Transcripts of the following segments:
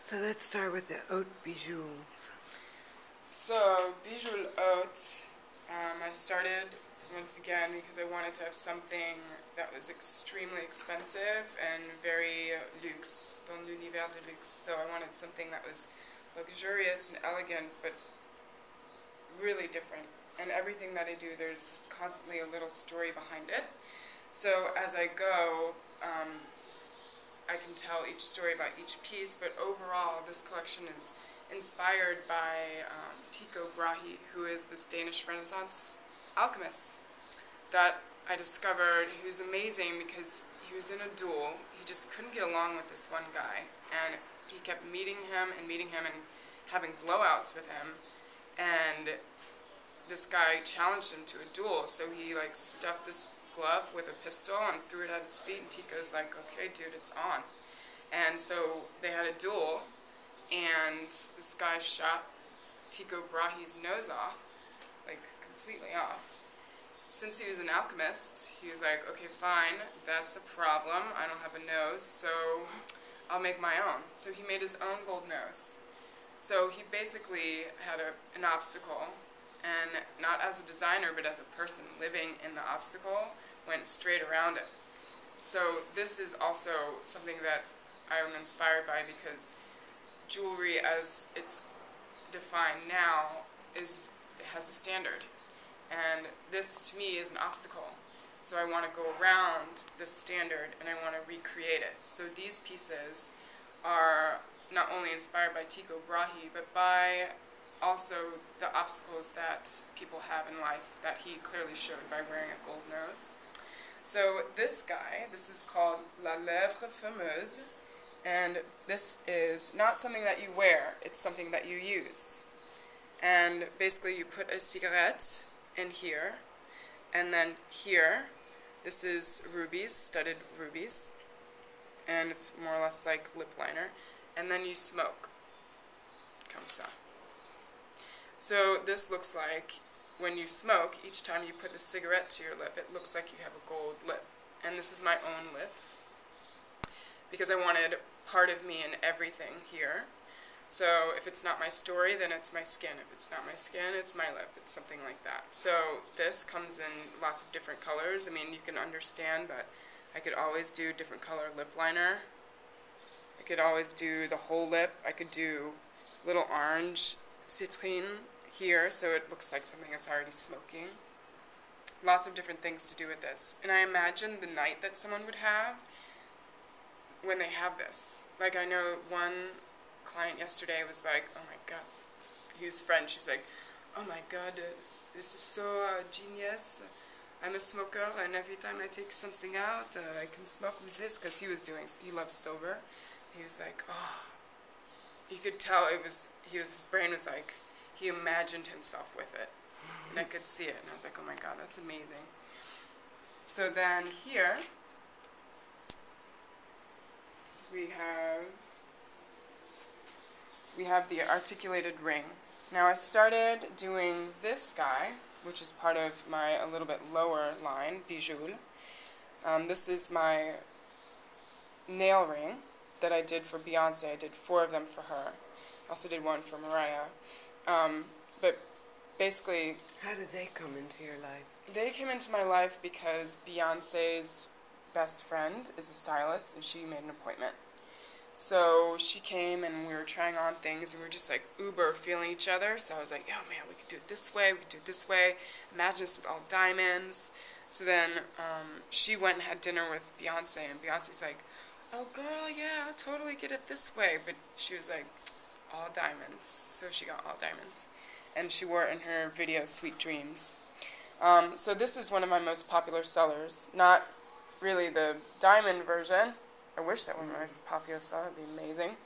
So let's start with the Haute Bijules. So, Bijules Haute, I started once again because I wanted to have something that was extremely expensive and very luxe, dans l'univers de luxe. So I wanted something that was luxurious and elegant, but really different. And everything that I do, there's constantly a little story behind it. So as I go, I can tell each story about each piece, but overall, this collection is inspired by Tycho Brahe, who is this Danish Renaissance alchemist that I discovered. He was amazing because he was in a duel. He just couldn't get along with this one guy, and he kept meeting him and having blowouts with him, and this guy challenged him to a duel, so he stuffed this glove with a pistol and threw it at his feet, and Tycho's like, okay dude, it's on. And so they had a duel, and this guy shot Tycho Brahe's nose off, completely off. Since he was an alchemist, he was like, okay fine, that's a problem, I don't have a nose, so I'll make my own. So he made his own gold nose. So he basically had an obstacle, and not as a designer, but as a person living in the obstacle, went straight around it. So this is also something that I am inspired by, because jewelry as it's defined now it has a standard. And this, to me, is an obstacle. So I want to go around this standard, and I want to recreate it. So these pieces are not only inspired by Tycho Brahe, but by also the obstacles that people have in life that he clearly showed by wearing a gold nose. So this guy, this is called La Lèvre Fameuse, and this is not something that you wear, it's something that you use. And basically you put a cigarette in here, and then here, this is rubies, studded rubies, and it's more or less like lip liner, and then you smoke. Comme ça. So this looks like, when you smoke, each time you put the cigarette to your lip, it looks like you have a gold lip. And this is my own lip, because I wanted part of me in everything here. So if it's not my story, then it's my skin. If it's not my skin, it's my lip. It's something like that. So this comes in lots of different colors. I mean, you can understand, but I could always do different color lip liner. I could always do the whole lip. I could do little orange citrine here, so it looks like something that's already smoking. Lots of different things to do with this. And I imagine the night that someone would have when they have this. Like, I know one client yesterday was like, oh my god, he was French, he was like, oh my god, this is so genius. I'm a smoker, and every time I take something out, I can smoke with this, because he loves silver. He was like, oh, you could tell his brain was like, he imagined himself with it, and I could see it, and I was like, oh my god, that's amazing. So then here, we have the articulated ring. Now I started doing this guy, which is part of my a little bit lower line, Bijules. This is my nail ring that I did for Beyonce. I did 4 of them for her. I also did 1 for Mariah. But basically, how did they come into your life? They came into my life because Beyonce's best friend is a stylist, and she made an appointment. So she came, and we were trying on things, and we were just like uber feeling each other. So I was like, oh man, we could do it this way, we could do it this way. Imagine this with all diamonds. So then she went and had dinner with Beyonce, and Beyonce's like, oh girl, yeah, I'll totally get it this way. But she was like, all diamonds. So she got all diamonds. And she wore it in her video, Sweet Dreams. So this is one of my most popular sellers. Not really the diamond version. I wish that were my most popular seller. It would be amazing.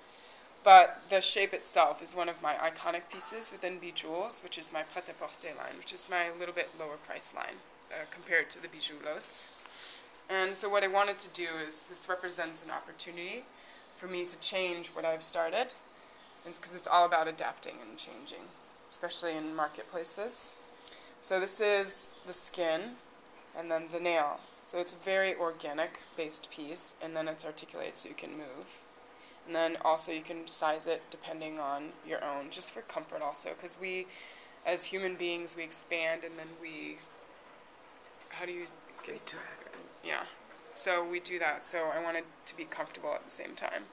But the shape itself is one of my iconic pieces within Bijules, which is my prêt-à-porter line, which is my little bit lower price line compared to the Bijules Haute. And so what I wanted to do is, this represents an opportunity for me to change what I've started, because it's all about adapting and changing, especially in marketplaces. So this is the skin, and then the nail. So it's a very organic based piece, and then it's articulated so you can move. And then also you can size it depending on your own, just for comfort also, because we, as human beings, we expand and then we, how do you get, Retract. yeah. So we do that. So I wanted to be comfortable at the same time.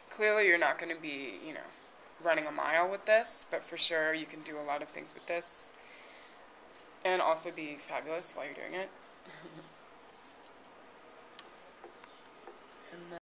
Clearly you're not going to be, running a mile with this, but for sure you can do a lot of things with this and also be fabulous while you're doing it. And then